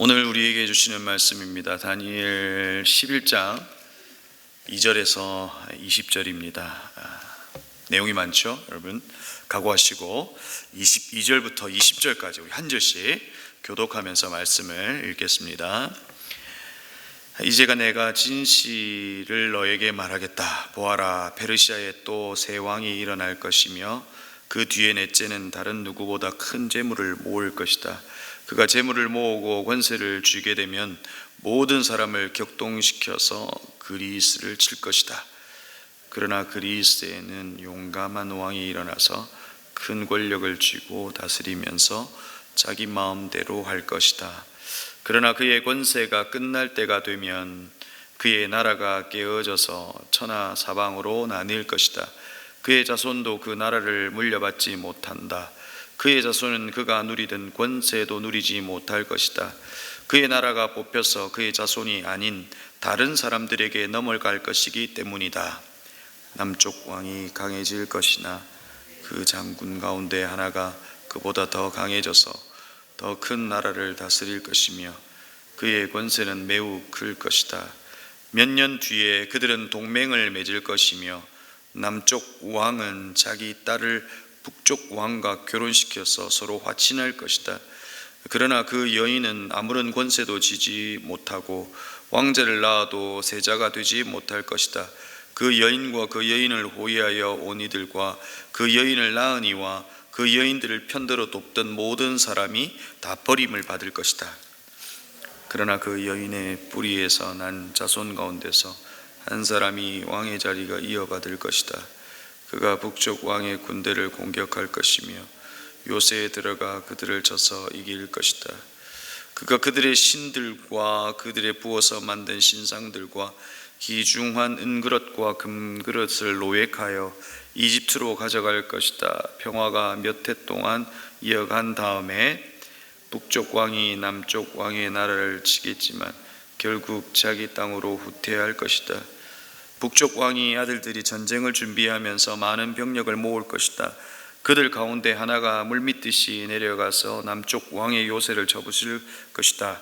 오늘 우리에게 주시는 말씀입니다. 다니엘 11장 2절에서 20절입니다. 내용이 많죠? 여러분 각오하시고 22절부터 20절까지 우리 한 절씩 교독하면서 말씀을 읽겠습니다. 이제가 내가 진실을 너에게 말하겠다. 보아라, 페르시아에 또 새 왕이 일어날 것이며 그 뒤에 넷째는 다른 누구보다 큰 재물을 모을 것이다. 그가 재물을 모으고 권세를 쥐게 되면 모든 사람을 격동시켜서 그리스를 칠 것이다. 그러나 그리스에는 용감한 왕이 일어나서 큰 권력을 쥐고 다스리면서 자기 마음대로 할 것이다. 그러나 그의 권세가 끝날 때가 되면 그의 나라가 깨어져서 천하 사방으로 나뉠 것이다. 그의 자손도 그 나라를 물려받지 못한다. 그의 자손은 그가 누리던 권세도 누리지 못할 것이다. 그의 나라가 뽑혀서 그의 자손이 아닌 다른 사람들에게 넘어갈 것이기 때문이다. 남쪽 왕이 강해질 것이나 그 장군 가운데 하나가 그보다 더 강해져서 더 큰 나라를 다스릴 것이며 그의 권세는 매우 클 것이다. 몇 년 뒤에 그들은 동맹을 맺을 것이며 남쪽 왕은 자기 딸을 북쪽 왕과 결혼시켜서 서로 화친할 것이다. 그러나 그 여인은 아무런 권세도 지지 못하고 왕자를 낳아도 세자가 되지 못할 것이다. 그 여인과 그 여인을 호위하여 온 이들과 그 여인을 낳은 이와 그 여인들을 편들어 돕던 모든 사람이 다 버림을 받을 것이다. 그러나 그 여인의 뿌리에서 난 자손 가운데서 한 사람이 왕의 자리가 이어받을 것이다. 그가 북쪽 왕의 군대를 공격할 것이며 요새에 들어가 그들을 쳐서 이길 것이다. 그가 그들의 신들과 그들의 부어서 만든 신상들과 귀중한 은그릇과 금그릇을 노획하여 이집트로 가져갈 것이다. 평화가 몇 해 동안 이어간 다음에 북쪽 왕이 남쪽 왕의 나라를 치겠지만 결국 자기 땅으로 후퇴할 것이다. 북쪽 왕이 아들들이 전쟁을 준비하면서 많은 병력을 모을 것이다. 그들 가운데 하나가 물밀듯이 내려가서 남쪽 왕의 요새를 접으실 것이다.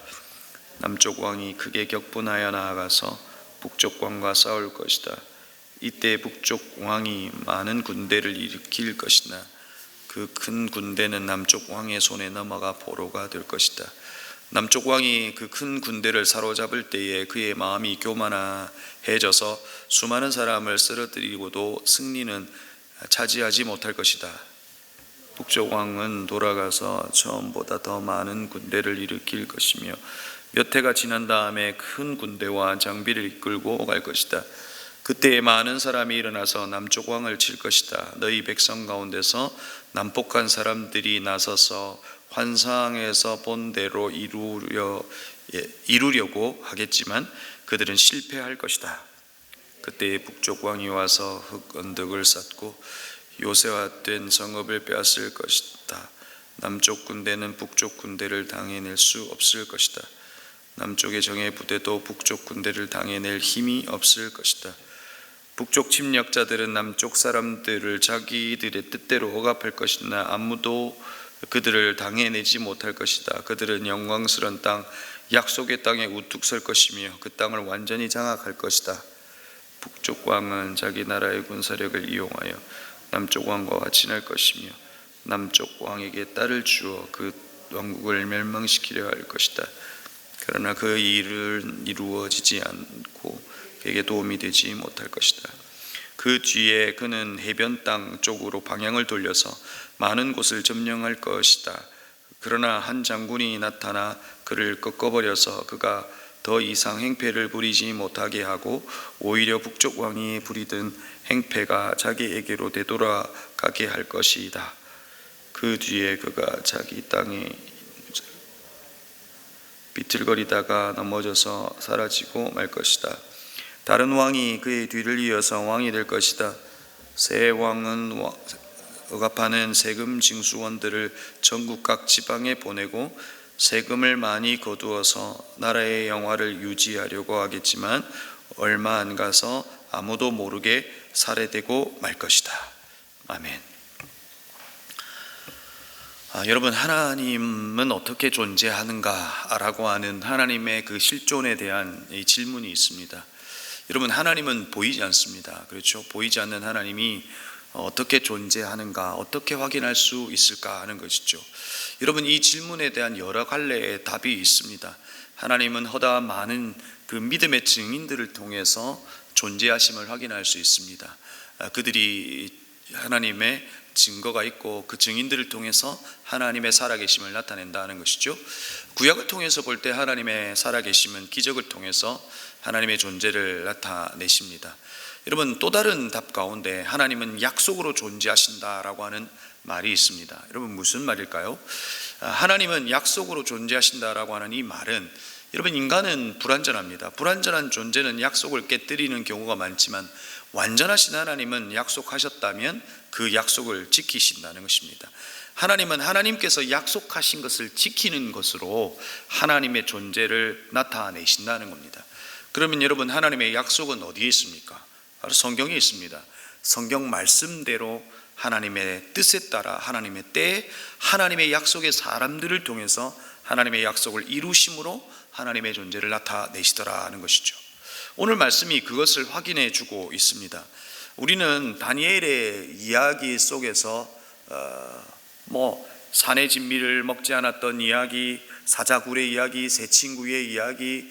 남쪽 왕이 크게 격분하여 나아가서 북쪽 왕과 싸울 것이다. 이때 북쪽 왕이 많은 군대를 일으킬 것이나 그 큰 군대는 남쪽 왕의 손에 넘어가 포로가 될 것이다. 남쪽 왕이 그 큰 군대를 사로잡을 때에 그의 마음이 교만해져서 수많은 사람을 쓰러뜨리고도 승리는 차지하지 못할 것이다. 북쪽 왕은 돌아가서 처음보다 더 많은 군대를 일으킬 것이며 몇 해가 지난 다음에 큰 군대와 장비를 이끌고 갈 것이다. 그때 많은 사람이 일어나서 남쪽 왕을 칠 것이다. 너희 백성 가운데서 난폭한 사람들이 나서서 환상에서 본 대로 이루려고 하겠지만 그들은 실패할 것이다. 그때 북쪽 왕이 와서 흙 언덕을 쌓고 요새화된 성읍을 빼앗을 것이다. 남쪽 군대는 북쪽 군대를 당해낼 수 없을 것이다. 남쪽의 정예 부대도 북쪽 군대를 당해낼 힘이 없을 것이다. 북쪽 침략자들은 남쪽 사람들을 자기들의 뜻대로 억압할 것이나 아무도 그들을 당해내지 못할 것이다. 그들은 영광스러운 땅, 약속의 땅에 우뚝 설 것이며 그 땅을 완전히 장악할 것이다. 북쪽 왕은 자기 나라의 군사력을 이용하여 남쪽 왕과 화친할 것이며 남쪽 왕에게 딸을 주어 그 왕국을 멸망시키려 할 것이다. 그러나 그 일은 이루어지지 않고 그에게 도움이 되지 못할 것이다. 그 뒤에 그는 해변 땅 쪽으로 방향을 돌려서 많은 곳을 점령할 것이다. 그러나 한 장군이 나타나 그를 꺾어버려서 그가 더 이상 행패를 부리지 못하게 하고 오히려 북쪽 왕이 부리던 행패가 자기에게로 되돌아가게 할 것이다. 그 뒤에 그가 자기 땅에 비틀거리다가 넘어져서 사라지고 말 것이다. 다른 왕이 그의 뒤를 이어서 왕이 될 것이다. 새 왕은 억압하는 세금 징수원들을 전국 각 지방에 보내고 세금을 많이 거두어서 나라의 영화를 유지하려고 하겠지만 얼마 안 가서 아무도 모르게 살해되고 말 것이다. 아멘. 여러분, 하나님은 어떻게 존재하는가라고 하는 하나님의 그 실존에 대한 이 질문이 있습니다. 여러분, 하나님은 보이지 않습니다. 그렇죠? 보이지 않는 하나님이 어떻게 존재하는가, 어떻게 확인할 수 있을까 하는 것이죠. 여러분, 이 질문에 대한 여러 갈래의 답이 있습니다. 하나님은 허다한 많은 그 믿음의 증인들을 통해서 존재하심을 확인할 수 있습니다. 그들이 하나님의 증거가 있고 그 증인들을 통해서 하나님의 살아계심을 나타낸다는 것이죠. 구약을 통해서 볼 때 하나님의 살아계심은 기적을 통해서 하나님의 존재를 나타내십니다. 여러분, 또 다른 답 가운데 하나님은 약속으로 존재하신다라고 하는 말이 있습니다. 여러분, 무슨 말일까요? 하나님은 약속으로 존재하신다라고 하는 이 말은, 여러분, 인간은 불완전합니다. 불완전한 존재는 약속을 깨뜨리는 경우가 많지만 완전하신 하나님은 약속하셨다면 그 약속을 지키신다는 것입니다. 하나님은 하나님께서 약속하신 것을 지키는 것으로 하나님의 존재를 나타내신다는 겁니다. 그러면 여러분, 하나님의 약속은 어디에 있습니까? 바로 성경에 있습니다. 성경 말씀대로 하나님의 뜻에 따라 하나님의 때에 하나님의 약속의 사람들을 통해서 하나님의 약속을 이루심으로 하나님의 존재를 나타내시더라는 것이죠. 오늘 말씀이 그것을 확인해 주고 있습니다. 우리는 다니엘의 이야기 속에서 산의 진미를 먹지 않았던 이야기, 사자굴의 이야기, 새 친구의 이야기,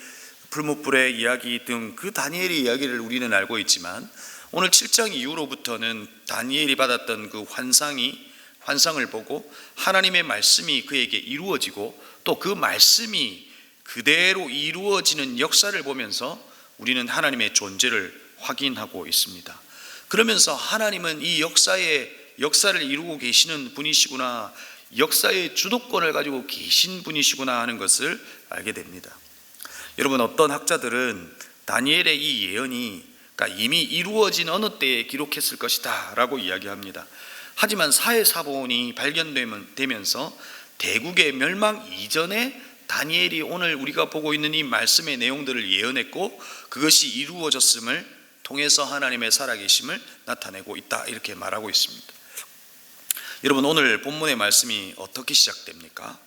풀무불의 이야기 등 그 다니엘의 이야기를 우리는 알고 있지만, 오늘 7장 이후로부터는 다니엘이 받았던 그 환상을 보고 하나님의 말씀이 그에게 이루어지고 또 그 말씀이 그대로 이루어지는 역사를 보면서 우리는 하나님의 존재를 확인하고 있습니다. 그러면서 하나님은 이 역사를 이루고 계시는 분이시구나, 역사의 주도권을 가지고 계신 분이시구나 하는 것을 알게 됩니다. 여러분, 어떤 학자들은 다니엘의 이 예언이 이미 이루어진 어느 때에 기록했을 것이다 라고 이야기합니다. 하지만 사해사본이 발견되면서 대국의 멸망 이전에 다니엘이 오늘 우리가 보고 있는 이 말씀의 내용들을 예언했고 그것이 이루어졌음을 통해서 하나님의 살아계심을 나타내고 있다, 이렇게 말하고 있습니다. 여러분, 오늘 본문의 말씀이 어떻게 시작됩니까?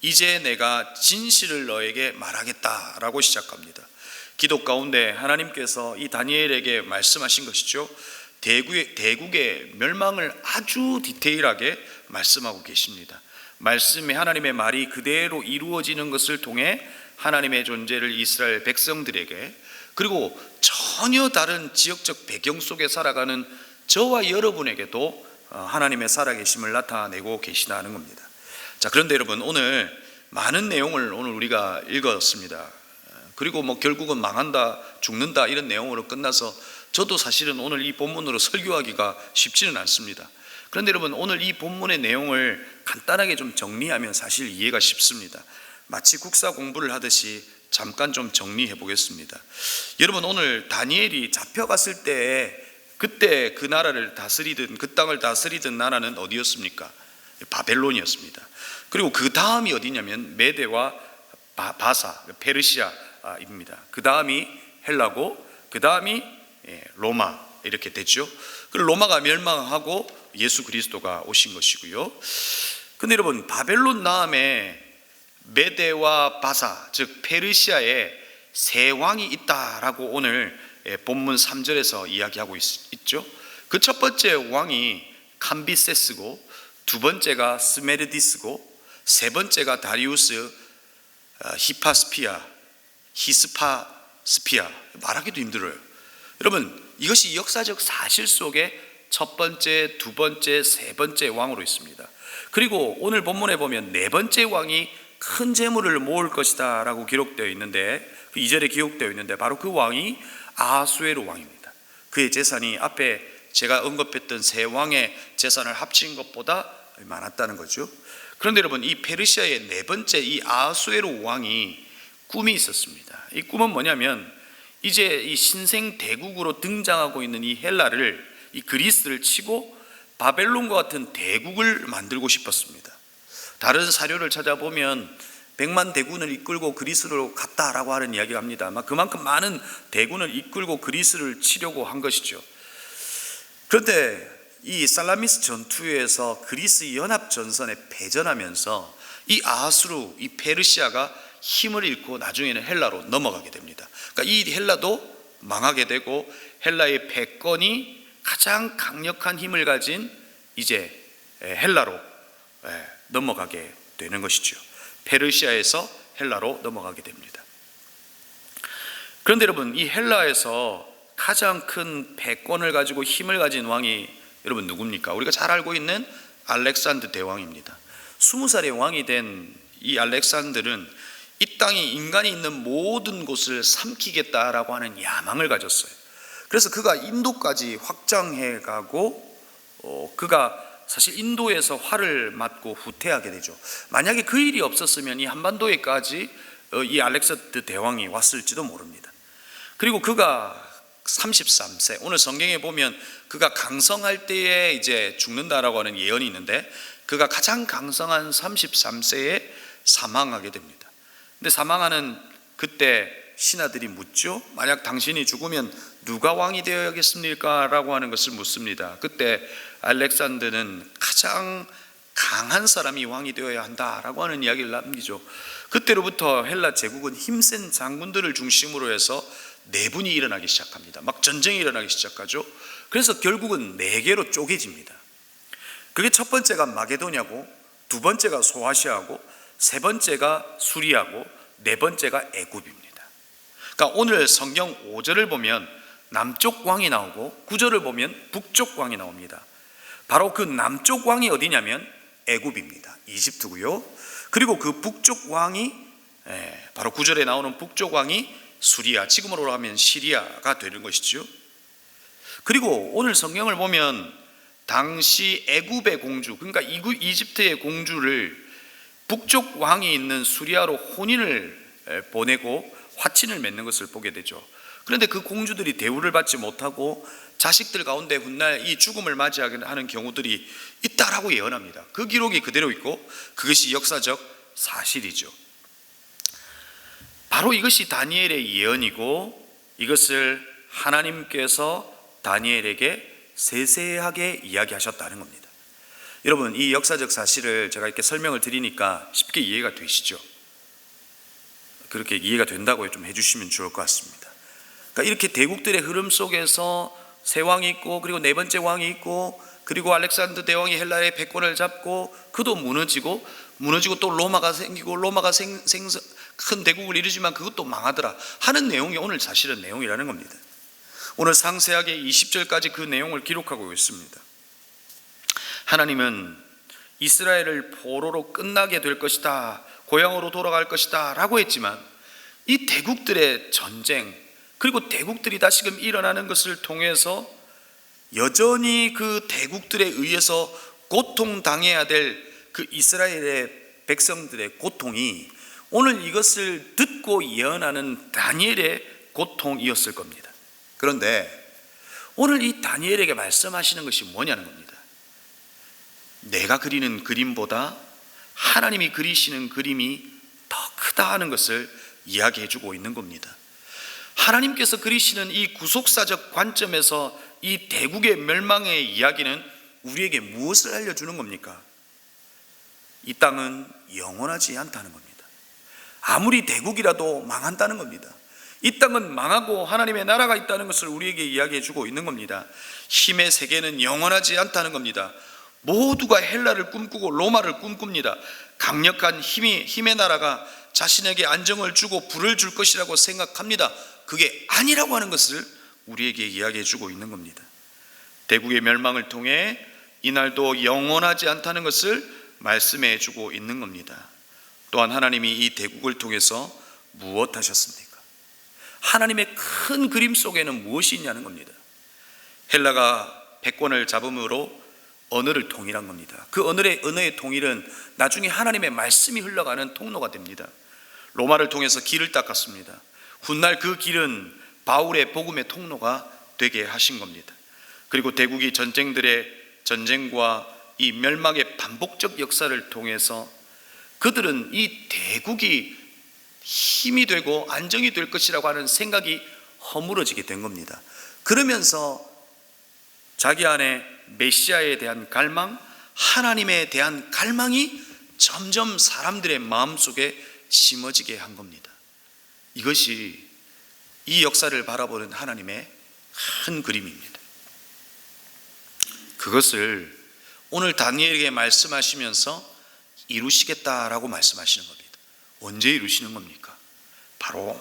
이제 내가 진실을 너에게 말하겠다라고 시작합니다. 기도 가운데 하나님께서 이 다니엘에게 말씀하신 것이죠. 대국의 멸망을 아주 디테일하게 말씀하고 계십니다. 말씀에 하나님의 말이 그대로 이루어지는 것을 통해 하나님의 존재를 이스라엘 백성들에게, 그리고 전혀 다른 지역적 배경 속에 살아가는 저와 여러분에게도 하나님의 살아계심을 나타내고 계시다는 겁니다. 자, 그런데 여러분, 오늘 많은 내용을 오늘 우리가 읽었습니다. 그리고 결국은 망한다, 죽는다 이런 내용으로 끝나서 저도 사실은 오늘 이 본문으로 설교하기가 쉽지는 않습니다. 그런데 여러분, 오늘 이 본문의 내용을 간단하게 좀 정리하면 사실 이해가 쉽습니다. 마치 국사 공부를 하듯이 잠깐 좀 정리해 보겠습니다. 여러분, 오늘 다니엘이 잡혀갔을 때 그때 그 나라를 다스리던, 그 땅을 다스리던 나라는 어디였습니까? 바벨론이었습니다. 그리고 그 다음이 어디냐면 메대와 바사, 페르시아입니다. 그 다음이 헬라고 그 다음이 로마, 이렇게 됐죠. 로마가 멸망하고 예수 그리스도가 오신 것이고요. 근데 여러분, 바벨론 다음에 메대와 바사, 즉 페르시아에 세 왕이 있다라고 오늘 본문 3절에서 이야기하고 있죠. 그 첫 번째 왕이 캄비세스고, 두 번째가 스메르디스고, 세 번째가 다리우스 히스파스피아, 말하기도 힘들어요. 여러분, 이것이 역사적 사실 속에 첫 번째, 두 번째, 세 번째 왕으로 있습니다. 그리고 오늘 본문에 보면 네 번째 왕이 큰 재물을 모을 것이다 라고 기록되어 있는데, 그 2절에 기록되어 있는데 바로 그 왕이 아하수에로 왕입니다. 그의 재산이 앞에 제가 언급했던 세 왕의 재산을 합친 것보다 많았다는 거죠. 그런데 여러분, 이 페르시아의 네 번째 이 아하수에로 왕이 꿈이 있었습니다. 이 꿈은 뭐냐면, 이제 이 신생 대국으로 등장하고 있는 이 헬라를, 이 그리스를 치고 바벨론과 같은 대국을 만들고 싶었습니다. 다른 사료를 찾아보면 100만 대군을 이끌고 그리스로 갔다라고 하는 이야기를 합니다. 아마 그만큼 많은 대군을 이끌고 그리스를 치려고 한 것이죠. 그런데 이 살라미스 전투에서 그리스 연합 전선에 패전하면서 이 아하수르, 이 페르시아가 힘을 잃고 나중에는 헬라로 넘어가게 됩니다. 그러니까 이 헬라도 망하게 되고 헬라의 패권이 가장 강력한 힘을 가진 이제 헬라로 넘어가게 되는 것이죠. 페르시아에서 헬라로 넘어가게 됩니다. 그런데 여러분, 이 헬라에서 가장 큰 패권을 가지고 힘을 가진 왕이 여러분 누굽니까? 우리가 잘 알고 있는 알렉산더 대왕입니다. 20살의 왕이 된 이 알렉산더는 이 땅에 인간이 있는 모든 곳을 삼키겠다라고 하는 야망을 가졌어요. 그래서 그가 인도까지 확장해 가고 그가 사실 인도에서 활을 맞고 후퇴하게 되죠. 만약에 그 일이 없었으면 이 한반도에까지 이 알렉산더 대왕이 왔을지도 모릅니다. 그리고 그가 33세, 오늘 성경에 보면 그가 강성할 때에 이제 죽는다라고 하는 예언이 있는데 그가 가장 강성한 33세에 사망하게 됩니다. 근데 사망하는 그때 신하들이 묻죠. 만약 당신이 죽으면 누가 왕이 되어야겠습니까? 라고 하는 것을 묻습니다. 그때 알렉산더는 가장 강한 사람이 왕이 되어야 한다라고 하는 이야기를 남기죠. 그때로부터 헬라 제국은 힘센 장군들을 중심으로 해서 내분이 일어나기 시작합니다. 막 전쟁이 일어나기 시작하죠. 그래서 결국은 4개로 쪼개집니다. 그게 첫 번째가 마게도냐고, 두 번째가 소아시아고, 세 번째가 수리아고, 네 번째가 애굽입니다. 그러니까 오늘 성경 5절을 보면 남쪽 왕이 나오고 9절을 보면 북쪽 왕이 나옵니다. 바로 그 남쪽 왕이 어디냐면 애굽입니다. 이집트고요. 그리고 그 북쪽 왕이 바로 9절에 나오는 북쪽 왕이 수리아, 지금으로 하면 시리아가 되는 것이죠. 그리고 오늘 성경을 보면 당시 애굽의 공주, 그러니까 이집트의 공주를 북쪽 왕이 있는 수리아로 혼인을 보내고 화친을 맺는 것을 보게 되죠. 그런데 그 공주들이 대우를 받지 못하고 자식들 가운데 훗날 이 죽음을 맞이하게 하는 경우들이 있다라고 예언합니다. 그 기록이 그대로 있고 그것이 역사적 사실이죠. 바로 이것이 다니엘의 예언이고 이것을 하나님께서 다니엘에게 세세하게 이야기하셨다는 겁니다. 여러분, 이 역사적 사실을 제가 이렇게 설명을 드리니까 쉽게 이해가 되시죠? 그렇게 이해가 된다고 좀 해주시면 좋을 것 같습니다. 그러니까 이렇게 대국들의 흐름 속에서 세 왕이 있고 그리고 네 번째 왕이 있고 그리고 알렉산더 대왕이 헬라의 패권을 잡고 그도 무너지고 또 로마가 생기고 로마가 큰 대국을 이루지만 그것도 망하더라 하는 내용이 오늘 사실은 내용이라는 겁니다. 오늘 상세하게 20절까지 그 내용을 기록하고 있습니다. 하나님은 이스라엘을 포로로 끝나게 될 것이다, 고향으로 돌아갈 것이다 라고 했지만 이 대국들의 전쟁 그리고 대국들이 다시금 일어나는 것을 통해서 여전히 그 대국들에 의해서 고통당해야 될 그 이스라엘의 백성들의 고통이 오늘 이것을 듣고 예언하는 다니엘의 고통이었을 겁니다. 그런데 오늘 이 다니엘에게 말씀하시는 것이 뭐냐는 겁니다. 내가 그리는 그림보다 하나님이 그리시는 그림이 더 크다 하는 것을 이야기해 주고 있는 겁니다. 하나님께서 그리시는 이 구속사적 관점에서 이 대국의 멸망의 이야기는 우리에게 무엇을 알려주는 겁니까? 이 땅은 영원하지 않다는 겁니다. 아무리 대국이라도 망한다는 겁니다. 이 땅은 망하고 하나님의 나라가 있다는 것을 우리에게 이야기해 주고 있는 겁니다. 힘의 세계는 영원하지 않다는 겁니다. 모두가 헬라를 꿈꾸고 로마를 꿈꿉니다. 강력한 힘의 나라가 자신에게 안정을 주고 부를 줄 것이라고 생각합니다. 그게 아니라고 하는 것을 우리에게 이야기해 주고 있는 겁니다. 대국의 멸망을 통해 이날도 영원하지 않다는 것을 말씀해 주고 있는 겁니다. 또한 하나님이 이 대국을 통해서 무엇 하셨습니까? 하나님의 큰 그림 속에는 무엇이 있냐는 겁니다. 헬라가 패권을 잡음으로 언어를 통일한 겁니다. 그 언어의 통일은 나중에 하나님의 말씀이 흘러가는 통로가 됩니다. 로마를 통해서 길을 닦았습니다. 훗날 그 길은 바울의 복음의 통로가 되게 하신 겁니다. 그리고 대국이 전쟁과 이 멸망의 반복적 역사를 통해서 그들은 이 대국이 힘이 되고 안정이 될 것이라고 하는 생각이 허물어지게 된 겁니다. 그러면서 자기 안에 메시아에 대한 갈망, 하나님에 대한 갈망이 점점 사람들의 마음속에 심어지게 한 겁니다. 이것이 이 역사를 바라보는 하나님의 큰 그림입니다. 그것을 오늘 다니엘에게 말씀하시면서 이루시겠다라고 말씀하시는 겁니다. 언제 이루시는 겁니까? 바로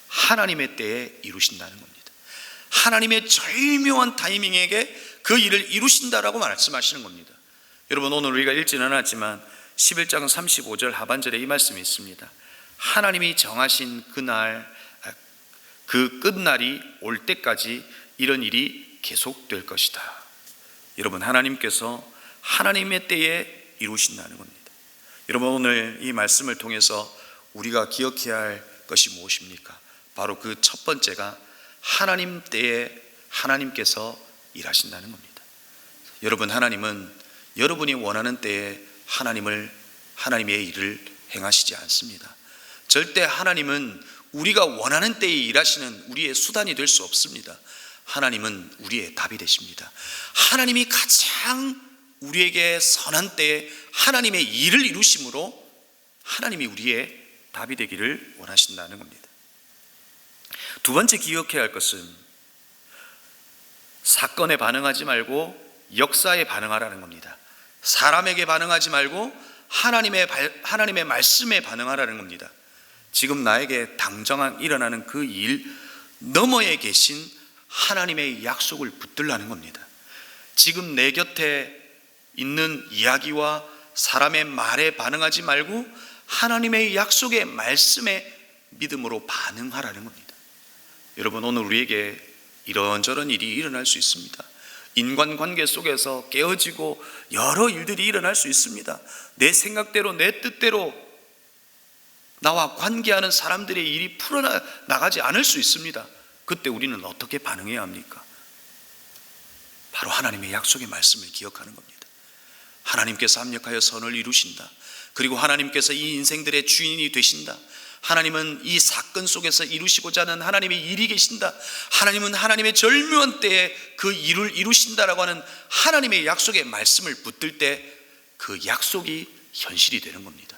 하나님의 때에 이루신다는 겁니다. 하나님의 절묘한 타이밍에게 그 일을 이루신다라고 말씀하시는 겁니다. 여러분, 오늘 우리가 읽지는 않았지만 11장 35절 하반절에 이 말씀이 있습니다. 하나님이 정하신 그날, 그 끝날이 올 때까지 이런 일이 계속될 것이다. 여러분, 하나님께서 하나님의 때에 이루신다는 겁니다. 여러분, 오늘 이 말씀을 통해서 우리가 기억해야 할 것이 무엇입니까? 바로 그 첫 번째가 하나님 때에 하나님께서 일하신다는 겁니다. 여러분, 하나님은 여러분이 원하는 때에 하나님의 일을 행하시지 않습니다. 절대 하나님은 우리가 원하는 때에 일하시는 우리의 수단이 될 수 없습니다. 하나님은 우리의 답이 되십니다. 하나님이 가장 우리에게 선한 때에 하나님의 일을 이루심으로 하나님이 우리의 답이 되기를 원하신다는 겁니다. 두 번째 기억해야 할 것은 사건에 반응하지 말고 역사에 반응하라는 겁니다. 사람에게 반응하지 말고 하나님의 말씀에 반응하라는 겁니다. 지금 나에게 당장 일어나는 그 일 너머에 계신 하나님의 약속을 붙들라는 겁니다. 지금 내 곁에 있는 이야기와 사람의 말에 반응하지 말고 하나님의 약속의 말씀에 믿음으로 반응하라는 겁니다. 여러분, 오늘 우리에게 이런저런 일이 일어날 수 있습니다. 인간관계 속에서 깨어지고 여러 일들이 일어날 수 있습니다. 내 생각대로 내 뜻대로 나와 관계하는 사람들의 일이 풀어나가지 않을 수 있습니다. 그때 우리는 어떻게 반응해야 합니까? 바로 하나님의 약속의 말씀을 기억하는 겁니다. 하나님께서 합력하여 선을 이루신다. 그리고 하나님께서 이 인생들의 주인이 되신다. 하나님은 이 사건 속에서 이루시고자 하는 하나님의 일이 계신다. 하나님은 하나님의 절묘한 때에 그 일을 이루신다라고 하는 하나님의 약속의 말씀을 붙들 때 그 약속이 현실이 되는 겁니다.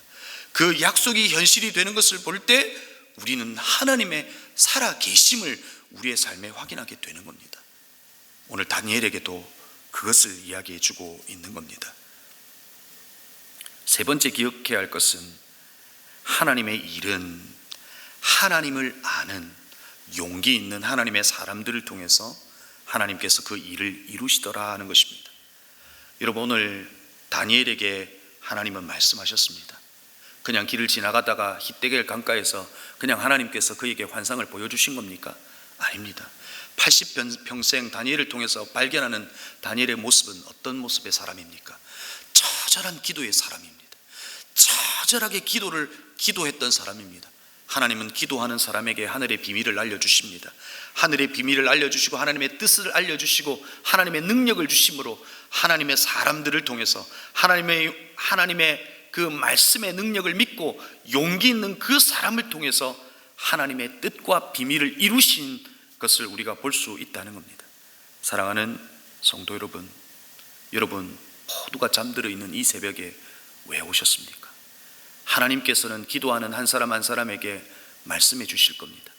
그 약속이 현실이 되는 것을 볼 때 우리는 하나님의 살아계심을 우리의 삶에 확인하게 되는 겁니다. 오늘 다니엘에게도 그것을 이야기해 주고 있는 겁니다. 세 번째 기억해야 할 것은 하나님의 일은 하나님을 아는 용기 있는 하나님의 사람들을 통해서 하나님께서 그 일을 이루시더라 하는 것입니다. 여러분, 오늘 다니엘에게 하나님은 말씀하셨습니다. 그냥 길을 지나가다가 히데겔 강가에서 그냥 하나님께서 그에게 환상을 보여주신 겁니까? 아닙니다. 80평생 다니엘을 통해서 발견하는 다니엘의 모습은 어떤 모습의 사람입니까? 처절한 기도의 사람입니다. 처절하게 기도했던 사람입니다. 하나님은 기도하는 사람에게 하늘의 비밀을 알려주십니다. 하늘의 비밀을 알려주시고 하나님의 뜻을 알려주시고 하나님의 능력을 주심으로 하나님의 사람들을 통해서 하나님의 그 말씀의 능력을 믿고 용기 있는 그 사람을 통해서 하나님의 뜻과 비밀을 이루신 것을 우리가 볼 수 있다는 겁니다. 사랑하는 성도 여러분, 여러분 모두가 잠들어 있는 이 새벽에 왜 오셨습니까? 하나님께서는 기도하는 한 사람 한 사람에게 말씀해 주실 겁니다.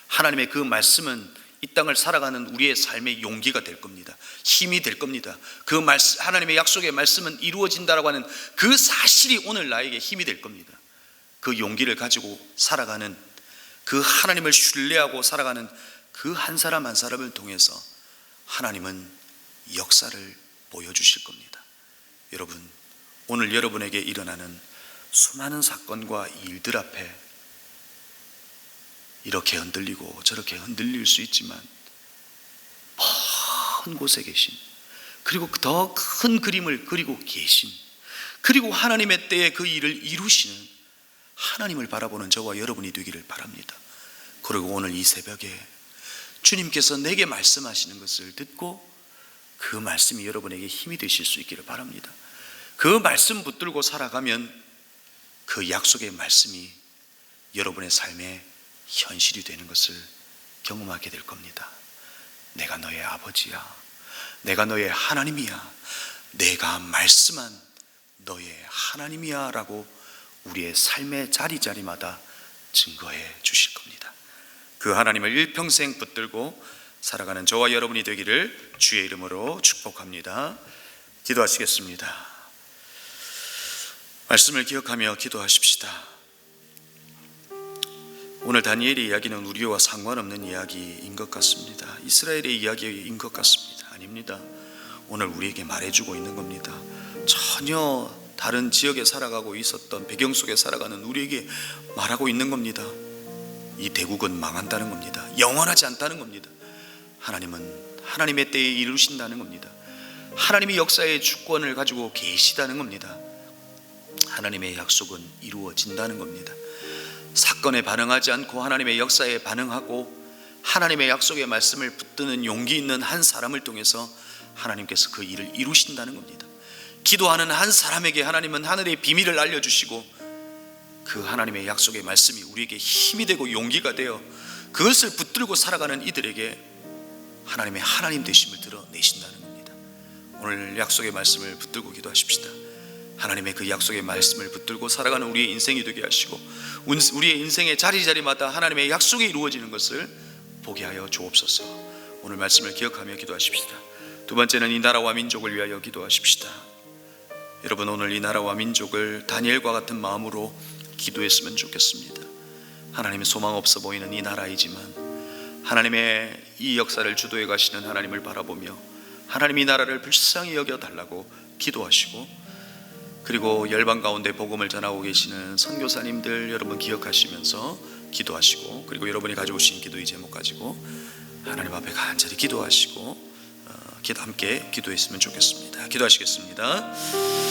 하나님의 그 말씀은 이 땅을 살아가는 우리의 삶의 용기가 될 겁니다. 힘이 될 겁니다. 그 말씀, 하나님의 약속의 말씀은 이루어진다라고 하는 그 사실이 오늘 나에게 힘이 될 겁니다. 그 용기를 가지고 살아가는, 그 하나님을 신뢰하고 살아가는 그 한 사람 한 사람을 통해서 하나님은 역사를 보여주실 겁니다. 여러분, 오늘 여러분에게 일어나는 수많은 사건과 일들 앞에 이렇게 흔들리고 저렇게 흔들릴 수 있지만 먼 곳에 계신, 그리고 더 큰 그림을 그리고 계신, 그리고 하나님의 때에 그 일을 이루시는 하나님을 바라보는 저와 여러분이 되기를 바랍니다. 그리고 오늘 이 새벽에 주님께서 내게 말씀하시는 것을 듣고 그 말씀이 여러분에게 힘이 되실 수 있기를 바랍니다. 그 말씀 붙들고 살아가면 그 약속의 말씀이 여러분의 삶에 현실이 되는 것을 경험하게 될 겁니다. 내가 너의 아버지야, 내가 너의 하나님이야, 내가 말씀한 너의 하나님이야 라고 우리의 삶의 자리자리마다 증거해 주실 겁니다. 그 하나님을 일평생 붙들고 살아가는 저와 여러분이 되기를 주의 이름으로 축복합니다. 기도하시겠습니다. 말씀을 기억하며 기도하십시다. 오늘 다니엘의 이야기는 우리와 상관없는 이야기인 것 같습니다. 이스라엘의 이야기인 것 같습니다. 아닙니다. 오늘 우리에게 말해주고 있는 겁니다. 전혀 다른 지역에 살아가고 있었던 배경 속에 살아가는 우리에게 말하고 있는 겁니다. 이 대국은 망한다는 겁니다. 영원하지 않다는 겁니다. 하나님은 하나님의 때에 이루신다는 겁니다. 하나님이 역사의 주권을 가지고 계시다는 겁니다. 하나님의 약속은 이루어진다는 겁니다. 사건에 반응하지 않고 하나님의 역사에 반응하고 하나님의 약속의 말씀을 붙드는 용기 있는 한 사람을 통해서 하나님께서 그 일을 이루신다는 겁니다. 기도하는 한 사람에게 하나님은 하늘의 비밀을 알려주시고 그 하나님의 약속의 말씀이 우리에게 힘이 되고 용기가 되어 그것을 붙들고 살아가는 이들에게 하나님의 하나님 되심을 드러내신다는 겁니다. 오늘 약속의 말씀을 붙들고 기도하십시다. 하나님의 그 약속의 말씀을 붙들고 살아가는 우리의 인생이 되게 하시고 우리의 인생의 자리자리마다 하나님의 약속이 이루어지는 것을 보게 하여 주옵소서. 오늘 말씀을 기억하며 기도하십시다. 두 번째는 이 나라와 민족을 위하여 기도하십시다. 여러분, 오늘 이 나라와 민족을 다니엘과 같은 마음으로 기도했으면 좋겠습니다. 하나님의 소망 없어 보이는 이 나라이지만 하나님의 이 역사를 주도해 가시는 하나님을 바라보며 하나님 이 나라를 불쌍히 여겨 달라고 기도하시고, 그리고 열방 가운데 복음을 전하고 계시는 선교사님들 여러분 기억하시면서 기도하시고, 그리고 여러분이 가져오신 기도의 제목 가지고 하나님 앞에 간절히 기도하시고 함께 기도했으면 좋겠습니다. 기도하시겠습니다.